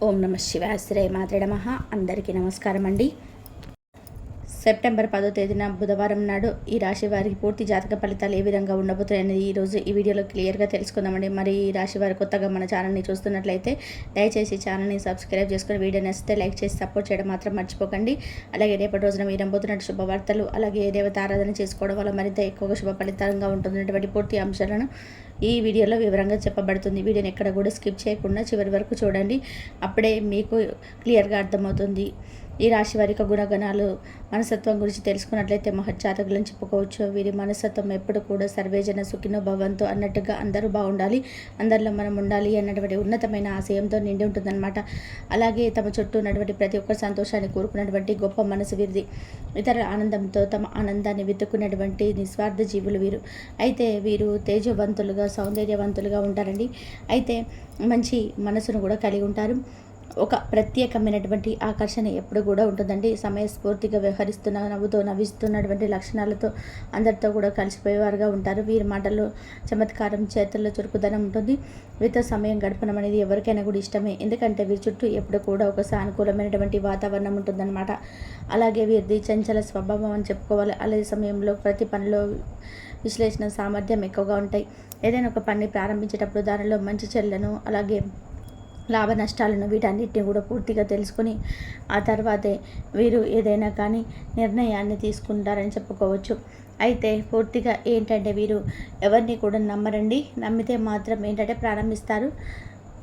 ఓం నమ శివాయ శ్రీ మాత్రే నమః. అందరికీ నమస్కారం అండి. సెప్టెంబర్ 10వ తేదీన బుధవారం నాడు ఈ రాశి వారికి పూర్తి జాతక ఫలితాలు ఏ విధంగా ఉండబోతున్నాయనేది ఈరోజు ఈ వీడియోలో క్లియర్గా తెలుసుకుందామండి. మరి ఈ రాశి వారు కొత్తగా మన ఛానల్ని చూస్తున్నట్లయితే దయచేసి ఛానల్ని సబ్స్క్రైబ్ చేసుకుని వీడియో నచ్చితే లైక్ చేసి సపోర్ట్ చేయడం మాత్రం మర్చిపోకండి. అలాగే రేపటి రోజున మీరు నమ్ముతున్నట్టు శుభవార్తలు, అలాగే దేవత ఆరాధన చేసుకోవడం వల్ల మరింత ఎక్కువగా శుభ ఫలితంగా ఉంటున్నటువంటి పూర్తి అంశాలను ఈ వీడియోలో వివరంగా చెప్పబడుతుంది. వీడియోని ఎక్కడ కూడా స్కిప్ చేయకుండా చివరి వరకు చూడండి. అప్పుడే మీకు క్లియర్గా అర్థమవుతుంది. ఈ రాశి వారి యొక్క గుణగణాలు, మనస్తత్వం గురించి తెలుసుకున్నట్లయితే మహజ్జాతకులను చెప్పుకోవచ్చు. వీరి మనస్తత్వం ఎప్పుడు కూడా సర్వేజన సుఖినో భవంతు అన్నట్టుగా అందరూ బాగుండాలి, అందరిలో మనం ఉండాలి అన్నటువంటి ఉన్నతమైన ఆశయంతో నిండి ఉంటుందన్నమాట. అలాగే తమ చుట్టూ ఉన్నటువంటి ప్రతి ఒక్క సంతోషాన్ని కోరుకున్నటువంటి గొప్ప మనసు వీరిది. ఇతరుల ఆనందంతో తమ ఆనందాన్ని వెతుక్కున్నటువంటి నిస్వార్థ జీవులు వీరు. అయితే వీరు తేజవంతులుగా, సౌందర్యవంతులుగా ఉంటారండి. అయితే మంచి మనసును కూడా కలిగి ఉంటారు. ఒక ప్రత్యేకమైనటువంటి ఆకర్షణ ఎప్పుడు కూడా ఉంటుందండి. సమయస్ఫూర్తిగా వ్యవహరిస్తున్న, నవ్వుతో నవ్విస్తున్నటువంటి లక్షణాలతో అందరితో కూడా కలిసిపోయేవారుగా ఉంటారు. వీరి మాటల్లో చమత్కారం, చేతుల్లో చురుకుదనం ఉంటుంది. వీరితో సమయం గడపడం అనేది ఎవరికైనా కూడా ఇష్టమే. ఎందుకంటే వీరి చుట్టూ ఎప్పుడు కూడా ఒక సానుకూలమైనటువంటి వాతావరణం ఉంటుందన్నమాట. అలాగే వీరిది చంచల స్వభావం అని చెప్పుకోవాలి. అదే సమయంలో ప్రతి పనిలో విశ్లేషణ సామర్థ్యం ఎక్కువగా ఉంటాయి. ఏదైనా ఒక పని ప్రారంభించేటప్పుడు దానిలో మంచి చెడులను, అలాగే లాభ నష్టాలను, వీటన్నిటిని కూడా పూర్తిగా తెలుసుకొని ఆ తర్వాతే వీరు ఏదైనా కానీ నిర్ణయాన్ని తీసుకుంటారని చెప్పుకోవచ్చు. అయితే పూర్తిగా ఏంటంటే వీరు ఎవరిని కూడా నమ్మరండి. నమ్మితే మాత్రం ఏంటంటే ప్రారంభిస్తారు.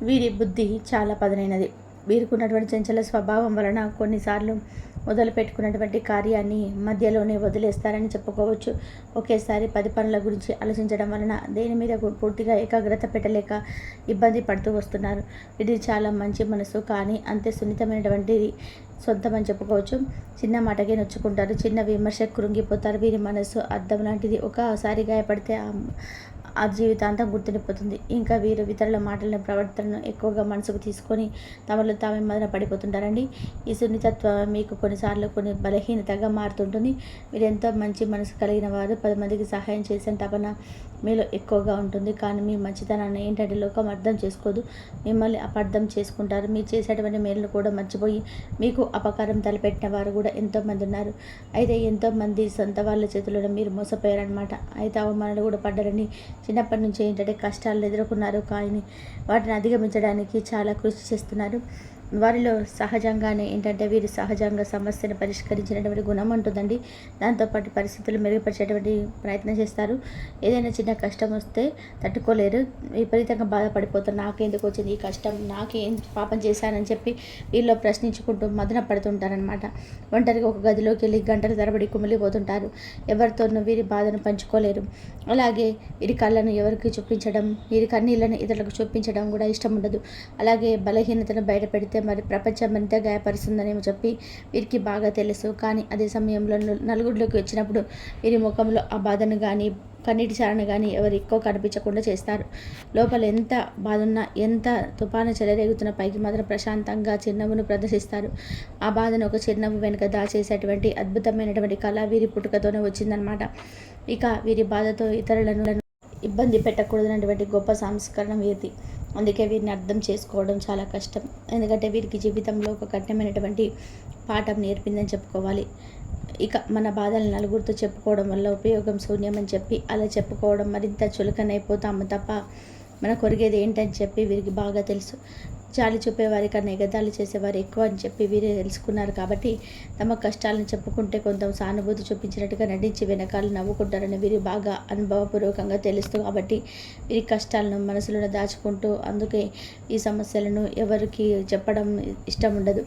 వీరి బుద్ధి చాలా పదునైనది. వీరికి ఉన్నటువంటి చంచల స్వభావం వలన కొన్నిసార్లు మొదలు పెట్టుకున్నటువంటి కార్యాన్ని మధ్యలోనే వదిలేస్తారని చెప్పుకోవచ్చు. ఒకేసారి 10 పనుల గురించి ఆలోచించడం వలన దేని మీద పూర్తిగా ఏకాగ్రత పెట్టలేక ఇబ్బంది పడుతూ వస్తున్నారు. ఇది చాలా మంచి మనసు, కానీ అంతే సున్నితమైనటువంటిది సొంతమని చెప్పుకోవచ్చు. చిన్న మాటకే నొచ్చుకుంటారు, చిన్న విమర్శకు కృంగిపోతారు. వీరి మనసు అద్దం లాంటిది. ఒకసారి గాయపడితే ఆ జీవితాంతం గుర్తుండిపోతుంది. ఇంకా వీరు ఇతరుల మాటలను, ప్రవర్తనను ఎక్కువగా మనసుకు తీసుకొని తమలో తామే మదన పడిపోతుంటారండి. ఈ సున్నితత్వం మీకు కొన్నిసార్లు కొన్ని బలహీనతగా మారుతుంటుంది. మీరు ఎంతో మంచి మనసు కలిగిన వారు, 10 మందికి సహాయం చేసే తపన మీలో ఎక్కువగా ఉంటుంది. కానీ మీ మంచితనాన్ని ఏంటంటే లోకం అర్థం చేసుకోదు. మిమ్మల్ని అపార్థం చేసుకుంటారు. మీరు చేసేటువంటి మేలును కూడా మర్చిపోయి మీకు అపకారం తలపెట్టిన వారు కూడా ఎంతోమంది ఉన్నారు. అయితే ఎంతోమంది సొంత వాళ్ళ చేతుల్లో మీరు మోసపోయారనమాట. అయితే అవమానాలు కూడా పడ్డారని. చిన్నప్పటి నుంచి ఏంటంటే కష్టాలను ఎదుర్కొన్నారు, కానీ వాటిని అధిగమించడానికి చాలా కృషి చేస్తున్నారు. వారిలో సహజంగానే ఏంటంటే వీరు సహజంగా సమస్యను పరిష్కరించినటువంటి గుణం ఉంటుందండి. దాంతోపాటు పరిస్థితులు మెరుగుపరిచేటువంటి ప్రయత్నం చేస్తారు. ఏదైనా చిన్న కష్టం వస్తే తట్టుకోలేరు. విపరీతంగా బాధపడిపోతారు. నాకెందుకు వచ్చింది ఈ కష్టం, నాకేం పాపం చేశానని చెప్పి వీళ్ళు ప్రశ్నించుకుంటూ మదన పడుతుంటారనమాట. ఒంటరిగా ఒక గదిలోకి వెళ్ళి గంటల తరబడి కుమిలిపోతుంటారు. ఎవరితోనూ వీరి బాధను పంచుకోలేరు. అలాగే వీరి కళ్ళను ఎవరికి చూపించడం, వీరి కన్నీళ్లను ఇతరులకు చూపించడం కూడా ఇష్టం ఉండదు. అలాగే బలహీనతను బయట పెడితే మరి ప్రపంచం ఎంత గాయపరుస్తుందనేమో చెప్పి వీరికి బాగా తెలుసు. కానీ అదే సమయంలో నలుగురిలోకి వచ్చినప్పుడు వీరి ముఖంలో ఆ బాధను కానీ, కన్నీటి చారణ కానీ ఎవరు ఎక్కువ కనిపించకుండా చేస్తారు. లోపల ఎంత బాధ ఉన్నా, ఎంత తుఫాను చెలరేగుతున్న పైకి మాత్రం ప్రశాంతంగా చిరునవ్వును ప్రదర్శిస్తారు. ఆ బాధను ఒక చిరునవ్వు వెనుక దాచేసేటువంటి అద్భుతమైనటువంటి కళ వీరి పుట్టుకతోనే వచ్చిందనమాట. ఇక వీరి బాధతో ఇతరులను ఇబ్బంది పెట్టకూడదన్నటువంటి గొప్ప సంస్కరణ వీరిది. అందుకే వీరిని అర్థం చేసుకోవడం చాలా కష్టం. ఎందుకంటే వీరికి జీవితంలో ఒక కఠినమైనటువంటి పాఠం నేర్పిందని చెప్పుకోవాలి. ఇక మన బాధలు నలుగురితో చెప్పుకోవడం వల్ల ఉపయోగం శూన్యమని చెప్పి అలా చెప్పుకోవడం మరింత చులకనైపోతాము తప్ప మన కొరిగేది ఏంటని చెప్పి వీరికి బాగా తెలుసు. జాలి చూపేవారి కన్నా ఎగతాళి చేసేవారు ఎక్కువ అని చెప్పి వీరే తెలుసుకున్నారు. కాబట్టి తమ కష్టాలను చెప్పుకుంటే కొంత సానుభూతి చూపించినట్టుగా నటించి వెనకాల నవ్వుకుంటారని వీరి బాగా అనుభవపూర్వకంగా తెలుస్తూ, కాబట్టి వీరి కష్టాలను మనసులో దాచుకుంటూ, అందుకే ఈ సమస్యలను ఎవరికి చెప్పడం ఇష్టం ఉండదు.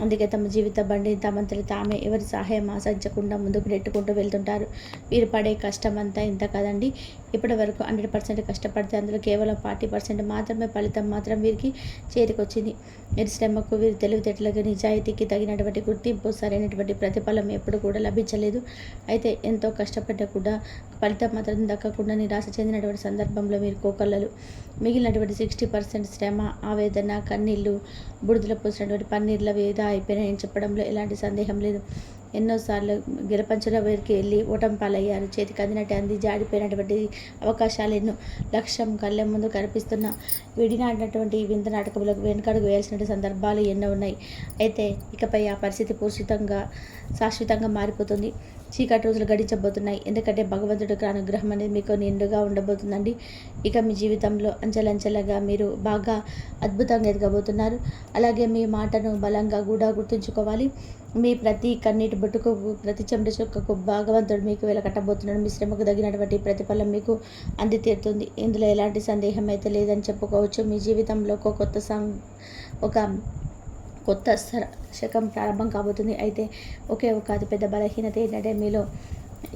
అందుకే తమ జీవిత బండిని తమంతటి తామే ఎవరి సహాయం ఆశించకుండా ముందుకు నెట్టుకుంటూ వెళ్తుంటారు. వీరు పడే కష్టం అంతా ఇంత కదండి. ఇప్పటి వరకు 100% కష్టపడితే అందులో కేవలం 40% మాత్రమే ఫలితం మాత్రం వీరికి చేతికొచ్చింది. వీరి శ్రమకు, వీరి తెలివితేటలకు, నిజాయితీకి తగినటువంటి గుర్తింపు, సరైనటువంటి ప్రతిఫలం ఎప్పుడు కూడా లభించలేదు. అయితే ఎంతో కష్టపడ్డా కూడా ఫలితం మాత్రం దక్కకుండా నిరాశ చెందినటువంటి సందర్భంలో మీరు కోకల్లలు. మిగిలినటువంటి 60% శ్రమ, ఆవేదన, కన్నీళ్ళు, బుడిదల పోసినటువంటి పన్నీర్ల వేద అయిపోయినాయని చెప్పడంలో ఎలాంటి సందేహం లేదు. ఎన్నోసార్లు గిరపంచల వేరికి వెళ్ళి ఓటమి పాలయ్యారు. చేతికి అందినట్టు అంది జాడిపోయినటువంటి అవకాశాలు ఎన్నో. లక్ష్యం కళ్ళ ముందు కనిపిస్తున్న విడినాడినటువంటి వింత నాటకములకు వెనుకడుగు వేయాల్సిన సందర్భాలు ఎన్నో ఉన్నాయి. అయితే ఇకపై ఆ పరిస్థితి శాశ్వతంగా మారిపోతుంది. చీకటి రోజులు గడించబోతున్నాయి. ఎందుకంటే భగవంతుడికి అనుగ్రహం అనేది మీకు నిండుగా ఉండబోతుందండి. ఇక మీ జీవితంలో అంచెలంచెలుగా మీరు బాగా అద్భుతంగా ఎదగబోతున్నారు. అలాగే మీ మాటను బలంగా కూడా గుర్తుంచుకోవాలి. మీ ప్రతి కన్నీటి బొట్టుకు, ప్రతి చెమట చుక్కకు భగవంతుడు మీకు వెలకట్టబోతున్నాడు. మీ శ్రమకు తగినటువంటి ప్రతిఫలం మీకు అంది తీరుతుంది. ఇందులో ఎలాంటి సందేహం అయితే లేదని చెప్పుకోవచ్చు. మీ జీవితంలో ఒక కొత్త శకం ప్రారంభం కాబోతుంది. అయితే ఒక అతిపెద్ద బలహీనత ఏంటంటే మీలో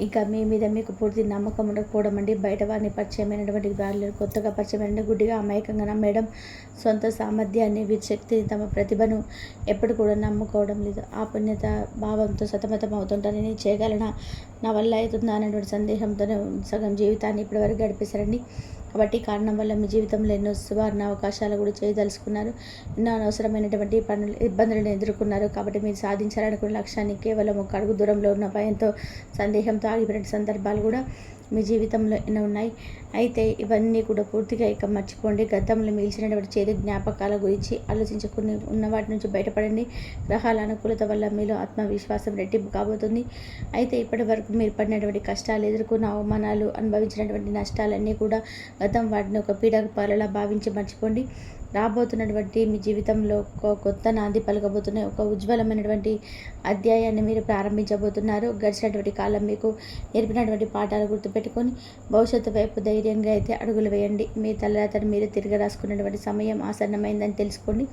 ఇంకా మీ మీద మీకు పూర్తి నమ్మకం ఉండకపోవడం అండి. బయట వారిని పరిచయమైనటువంటి వాళ్ళు కొత్తగా పరిచయమైన గుడ్డిగా అమాయకంగా నమ్మేయడం, సొంత సామర్థ్యాన్ని, శక్తిని, తమ ప్రతిభను ఎప్పుడు కూడా నమ్ముకోవడం లేదు. ఆ పుణ్యత భావంతో సతమతం అవుతుంటాను. నేను చేయగలనా, నా వల్ల అవుతుందా అనేటువంటి సందేహంతోనే సగం జీవితాన్ని ఇప్పటివరకు గడిపేశారండి. కాబట్టి కారణం వల్ల మీ జీవితంలో ఎన్నో సువర్ణ అవకాశాలు కూడా చేయదలుచుకున్నారు. ఎన్నో అనవసరమైనటువంటి ఇబ్బందులను ఎదుర్కొన్నారు. కాబట్టి మీరు సాధించాలనుకున్న లక్ష్యాన్ని కేవలం ఒక అడుగు దూరంలో ఉన్న భయంతో, సందేహంతో ఆగిపోయిన సందర్భాలు కూడా మీ జీవితంలో ఎన్నో ఉన్నాయి. అయితే ఇవన్నీ కూడా పూర్తిగా ఇక మర్చిపోండి. గతంలో మిగిల్చినటువంటి చేదు జ్ఞాపకాల గురించి ఆలోచించుకుని ఉన్న వాటి నుంచి బయటపడండి. గ్రహాల అనుకూలత వల్ల మీలో ఆత్మవిశ్వాసం రెట్టింపు కాబోతుంది. అయితే ఇప్పటి వరకు మీరు పడినటువంటి కష్టాలు, ఎదుర్కొన్న అవమానాలు, అనుభవించినటువంటి నష్టాలన్నీ కూడా గతం వాటిని ఒక పీడకపాలలా భావించి మర్చిపోండి. రాబోతున్నటువంటి మీ జీవితంలో ఒక కొత్త నాంది పలకబోతున్నాయి. ఒక ఉజ్వలమైనటువంటి అధ్యాయాన్ని మీరు ప్రారంభించబోతున్నారు. గడిచినటువంటి కాలం మీకు నేర్పినటువంటి పాఠాలు గుర్తుపెట్టుకొని భవిష్యత్తు వైపు ధైర్యంగా అయితే అడుగులు వేయండి. మీ తలరాతను మీరు తిరిగి రాసుకున్నటువంటి సమయం ఆసన్నమైందని తెలుసుకోండి.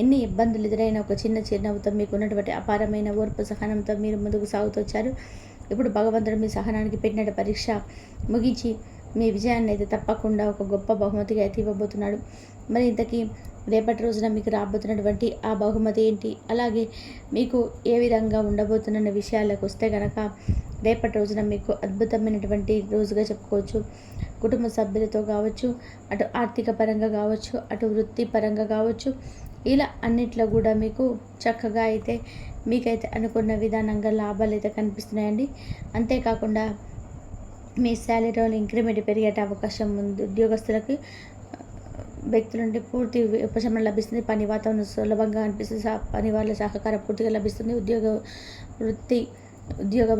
ఎన్ని ఇబ్బందులు ఎదురైన ఒక చిన్న చిరునవ్వుతో మీకు ఉన్నటువంటి అపారమైన ఓర్పు సహనంతో మీరు ముందుకు సాగుతూ వచ్చారు. ఇప్పుడు భగవంతుడు మీ సహనానికి పెట్టిన పరీక్ష ముగించి మీ విజయాన్ని అయితే తప్పకుండా ఒక గొప్ప బహుమతిగా అయితే ఇవ్వబోతున్నాడు. మరి ఇంతకీ రేపటి రోజున మీకు రాబోతున్నటువంటి ఆ బహుమతి ఏంటి, అలాగే మీకు ఏ విధంగా ఉండబోతున్న విషయాలకు వస్తే కనుక రేపటి రోజున మీకు అద్భుతమైనటువంటి రోజుగా చెప్పుకోవచ్చు. కుటుంబ సభ్యులతో కావచ్చు, అటు ఆర్థిక పరంగా కావచ్చు, అటు వృత్తిపరంగా కావచ్చు, ఇలా అన్నిట్లో కూడా మీకు చక్కగా అయితే మీకైతే అనుకున్న విధానంగా లాభాలు అయితే కనిపిస్తున్నాయండి. అంతేకాకుండా మీ శాలరీలో ఇంక్రిమెంట్ పెరిగే అవకాశం ఉంది. ఉద్యోగస్తులకి వ్యక్తుల నుండి పూర్తి ఉపశమనం లభిస్తుంది. పని వాతావరణం సులభంగా అనిపిస్తుంది. పని వాళ్ళ సహకారం పూర్తిగా లభిస్తుంది. ఉద్యోగ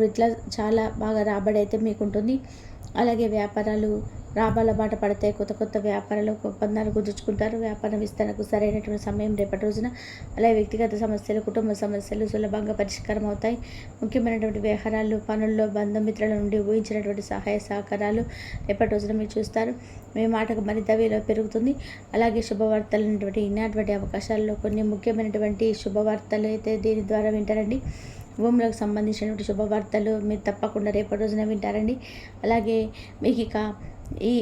వృత్తిలో చాలా బాగా రాబడి అయితే మీకు ఉంటుంది. అలాగే వ్యాపారాలు లాభాల బాట పడతాయి. కొత్త వ్యాపారాలు ఒప్పందాలు కుదుర్చుకుంటారు. వ్యాపారం విస్తరణకు సరైనటువంటి సమయం రేపటి రోజున. అలాగే వ్యక్తిగత సమస్యలు, కుటుంబ సమస్యలు సులభంగా పరిష్కారం అవుతాయి. ముఖ్యమైనటువంటి వ్యవహారాలు, పనుల్లో బంధుమిత్రుల నుండి ఊహించినటువంటి సహాయ సహకారాలు రేపటి రోజున మీరు చూస్తారు. మీ మాటకు మరింత విలువ పెరుగుతుంది. అలాగే శుభవార్తలు ఈనాటువంటి అవకాశాల్లో కొన్ని ముఖ్యమైనటువంటి శుభవార్తలు అయితే దీని ద్వారా వింటారండి. భూములకు సంబంధించినటువంటి శుభవార్తలు మీరు తప్పకుండా రేపటి రోజున వింటారండి. అలాగే మీకు ఇక ఈ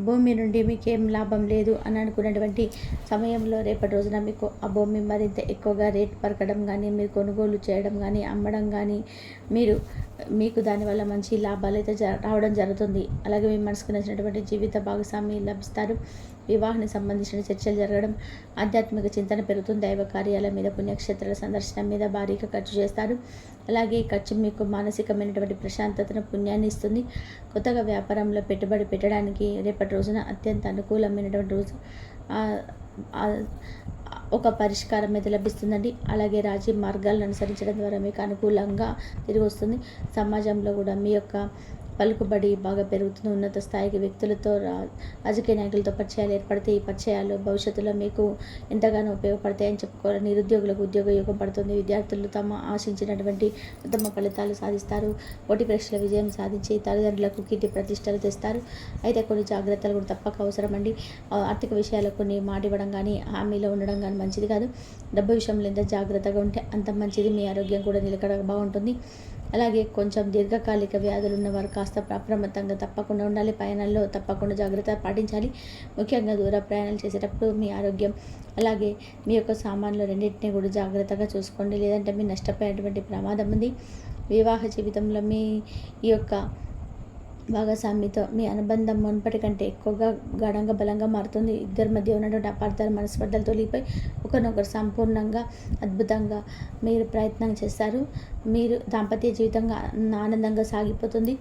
భూమి నుండి మీకేం లాభం లేదు అని అనుకున్నటువంటి సమయంలో రేపటి రోజున మీకు ఆ భూమి మరింత ఎక్కువగా రేట్ పరకడం కానీ, మీరు కొనుగోలు చేయడం కానీ, అమ్మడం కానీ, మీకు దానివల్ల మంచి లాభాలు అయితే రావడం జరుగుతుంది. అలాగే మీ మనసుకు నచ్చినటువంటి జీవిత భాగస్వామి లభిస్తారు. వివాహానికి సంబంధించిన చర్చలు జరగడం, ఆధ్యాత్మిక చింతన పెరుగుతుంది. దైవ కార్యాల మీద, పుణ్యక్షేత్రాల సందర్శన మీద భారీగా ఖర్చు చేస్తారు. అలాగే ఈ ఖర్చు మీకు మానసికమైనటువంటి ప్రశాంతతను, పుణ్యాన్ని ఇస్తుంది. కొత్తగా వ్యాపారంలో పెట్టుబడి పెట్టడానికి రేపటి రోజున అత్యంత అనుకూలమైనటువంటి రోజు. ఒక పరిష్కారం అయితే లభిస్తుందండి. అలాగే రాజీ మార్గాలను అనుసరించడం ద్వారా మీకు అనుకూలంగా తిరిగి వస్తుంది. సమాజంలో కూడా మీ యొక్క పలుకుబడి బాగా పెరుగుతుంది. ఉన్నత స్థాయికి వ్యక్తులతో, రాజకీయ నాయకులతో పరిచయాలు ఏర్పడితే ఈ పరిచయాలు భవిష్యత్తులో మీకు ఎంతగానో ఉపయోగపడతాయని చెప్పుకోవాలి. నిరుద్యోగులకు ఉద్యోగ యోగం పడుతుంది. విద్యార్థులు తమ ఆశించినటువంటి ఉత్తమ ఫలితాలు సాధిస్తారు. పోటీ పరీక్షల విజయం సాధించి తల్లిదండ్రులకు కీర్తి ప్రతిష్టలు తెస్తారు. అయితే కొన్ని జాగ్రత్తలు కూడా తప్పక అవసరం అండి. ఆర్థిక విషయాల్లో కొన్ని మాట ఇవ్వడం కానీ, హామీలో ఉండడం కానీ మంచిది కాదు. డబ్బు విషయంలో ఎంత జాగ్రత్తగా ఉంటే అంత మంచిది. మీ ఆరోగ్యం కూడా నిలకడ బాగుంటుంది. అలాగే కొంచెం దీర్ఘకాలిక వ్యాధులు ఉన్నవారు కాస్త అప్రమత్తంగా తప్పకుండా ఉండాలి. ప్రయాణాల్లో తప్పకుండా జాగ్రత్త పాటించాలి. ముఖ్యంగా దూర ప్రయాణాలు చేసేటప్పుడు మీ ఆరోగ్యం, అలాగే మీ యొక్క సామాన్లు రెండింటినీ కూడా జాగ్రత్తగా చూసుకోండి. లేదంటే మీరు నష్టపోయేటువంటి ప్రమాదం ఉంది. వివాహ జీవితంలో మీ ఈ యొక్క భాగస్వామితో మీ అనుబంధం మునుపటి కంటే ఎక్కువగా గాఢంగా బలంగా మారుతుంది. ఇద్దరి మధ్య ఉన్నటువంటి అపార్థాలు మనస్పర్ధలు తొలిగిపోయి ఒకరినొకరు సంపూర్ణంగా అద్భుతంగా మీరు ప్రయత్నం చేస్తారు. మీరు దాంపత్య జీవితంగా ఆనందంగా సాగిపోతుంది.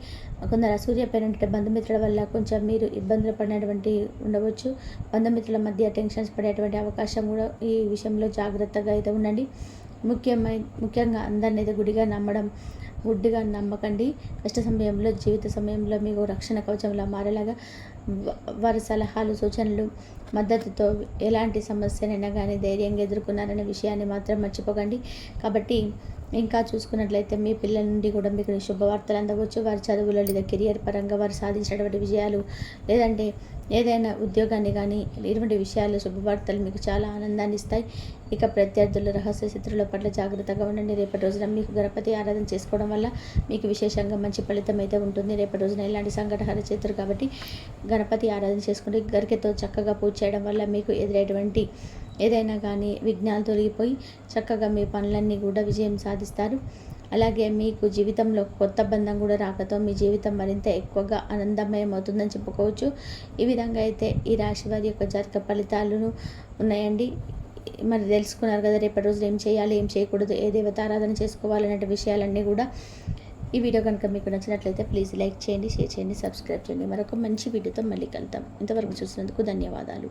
కొందరు అసూయపైనటువంటి బంధుమిత్రుల వల్ల కొంచెం మీరు ఇబ్బందులు పడినటువంటి ఉండవచ్చు. బంధుమిత్రుల మధ్య టెన్షన్స్ పడేటువంటి అవకాశం కూడా ఈ విషయంలో జాగ్రత్తగా అయితే ఉండండి. ముఖ్యంగా అందరిని అయితే గుడ్డిగా నమ్మకండి. కష్ట సమయంలో జీవిత సమయంలో మీకు రక్షణ కవచంలా మారేలాగా వారి సలహాలు సూచనలు మద్దతుతో ఎలాంటి సమస్యనైనా కానీ ధైర్యంగా ఎదుర్కొన్నారనే విషయాన్ని మాత్రం మర్చిపోకండి. కాబట్టి ఇంకా చూసుకున్నట్లయితే మీ పిల్లల నుండి కూడా మీకు శుభవార్తలు అందవచ్చు. వారి చదువులో లేదా కెరియర్ పరంగా వారు సాధించినటువంటి విజయాలు లేదంటే ఏదైనా ఉద్యోగాన్ని కానీ ఇటువంటి విషయాలు శుభవార్తలు మీకు చాలా ఆనందాన్ని ఇస్తాయి. ఇక ప్రత్యర్థులు రహస్య శత్రువుల పట్ల జాగ్రత్తగా ఉండండి. రేపటి రోజున మీకు గణపతి ఆరాధన చేసుకోవడం వల్ల మీకు విశేషంగా మంచి ఫలితం అయితే ఉంటుంది. రేపటి రోజున ఇలాంటి సంఘటనలు చేతురు కాబట్టి గణపతి ఆరాధన చేసుకుంటే గరికెతో చక్కగా పూజ చేయడం వల్ల మీకు ఎదురైనటువంటి ఏదైనా కానీ విఘ్నాలు తొలగిపోయి చక్కగా మీ పనులన్నీ కూడా విజయం సాధిస్తారు. అలాగే మీకు జీవితంలో కొత్త బంధం కూడా రాకతో మీ జీవితం మరింత ఎక్కువగా ఆనందమయం అవుతుందని చెప్పుకోవచ్చు. ఈ విధంగా అయితే ఈ రాశి వారి యొక్క జాతక ఫలితాలను ఉన్నాయండి. మరి తెలుసుకున్నారు కదా రేపటి రోజున ఏం చేయాలి, ఏం చేయకూడదు, ఏ దేవత ఆరాధన చేసుకోవాలనే విషయాలన్నీ కూడా. ఈ వీడియో కనుక మీకు నచ్చినట్లయితే ప్లీజ్ లైక్ చేయండి, షేర్ చేయండి, సబ్స్క్రైబ్ చేయండి. మరొక మంచి వీడియోతో మళ్ళీ కలుద్దాం. ఇంతవరకు చూసినందుకు ధన్యవాదాలు.